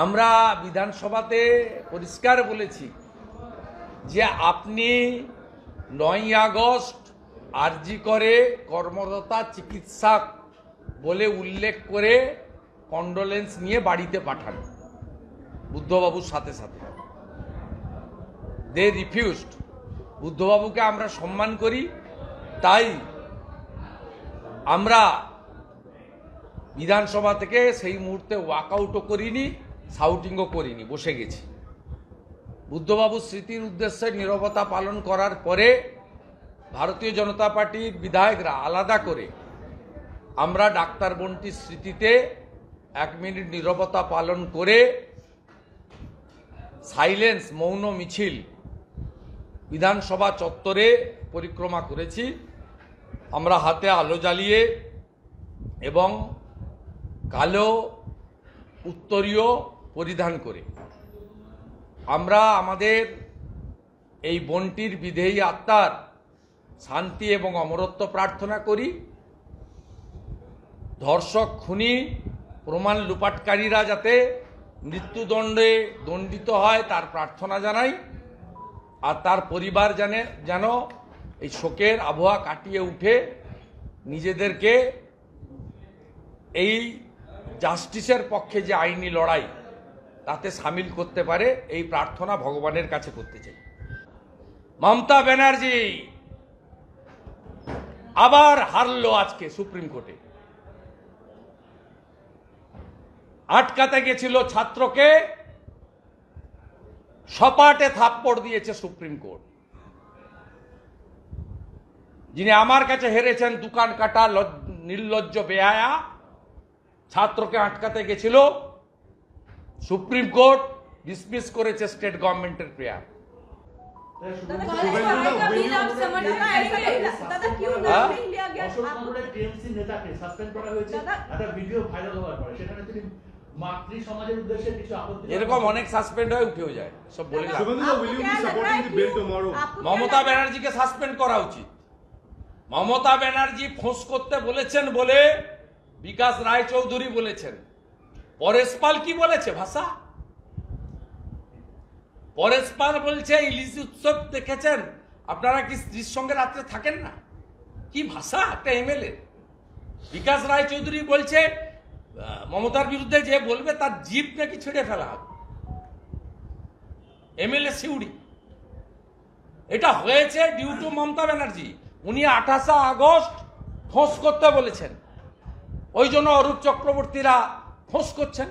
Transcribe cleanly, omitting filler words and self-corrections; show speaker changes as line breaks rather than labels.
আমরা বিধানসভাতে পরিষ্কার বলেছি যে আপনি 9 আগস্ট আরজি করে কর্মরতা চিকিৎসক বলে উল্লেখ করে কন্ডোলেন্স নিয়ে বাড়িতে পাঠান বুদ্ধবাবুর সাথে সাথে। দে রিফিউজড। বুদ্ধবাবুকে আমরা সম্মান করি, তাই আমরা বিধানসভা থেকে সেই মুহূর্তে ওয়াকআউটও করিনি, শাউটিংও করিনি, বসে গেছি। বুদ্ধবাবুর স্মৃতির উদ্দেশ্যে নীরবতা পালন করার পরে ভারতীয় জনতা পার্টির বিধায়করা আলাদা করে আমরা ডাক্তার বন্টির স্মৃতিতে 1 মিনিট নীরবতা পালন করে সাইলেন্স মৌন মিছিল বিধানসভা চত্বরে পরিক্রমা করেছি। আমরা হাতে আলো জ্বালিয়ে এবং কালো উত্তরীয় পরিধান করে আমরা আমাদের এই বন্টির বিধেয়ী আত্মার শান্তি এবং অমরত্ব প্রার্থনা করি। ধর্ষক, খুনি, প্রমাণ লুপাটকারীরা যাতে মৃত্যুদণ্ডে দণ্ডিত হয় তার প্রার্থনা জানাই। আর তার পরিবার যেন এই শোকের আবহাওয়া কাটিয়ে উঠে নিজেদেরকে এই জাস্টিসের পক্ষে যে আইনি লড়াই তাতে সামিল করতে পারে, এই প্রার্থনা ভগবানের কাছে করতে চাই। মমতা ব্যানার্জি আবার হারলো আজকে সুপ্রিম কোর্টে। আটকাতে গেছিল ছাত্রকে, সপাটে থাপ্পড় দিয়েছে সুপ্রিম কোর্ট। যিনি আমার কাছে হেরেছেন, দোকান কাটা নির্লজ্জ বেহায়া, ছাত্রকে আটকাতে গেছিল, সুপ্রিম কোর্ট ডিসমিস করেছে স্টেট গভর্নমেন্টের প্রেয়ার। এরকম অনেক সাসপেন্ড হয়ে উঠেও যায়, সব বলে। মমতা ব্যানার্জিকে সাসপেন্ড করা উচিত। মমতা ব্যানার্জি ফোঁস করতে বলেছেন বলে বিকাশ রায় চৌধুরী বলেছেন। পরেশ পাল কি বলেছে ভাষা? পরেশ পাল বলছে ইলিশ উৎসব দেখেছেন আপনারা কি স্ত্রীর সঙ্গে রাত্রে থাকেন না? কি ভাষা একটা এমএলএ। বিকাশ রায় চৌধুরী বলছে মমতার বিরুদ্ধে যে বলবে তার জিভ নাকি ছেড়ে ফেলা হবে। এমএলএ সিউড়ি। এটা হয়েছে ডিউ টু মমতা ব্যানার্জি। উনি 28 আগস্ট ফোঁস করতে বলেছেন, ওই জন্য অরূপ চক্রবর্তীরা ফোঁস করছেন।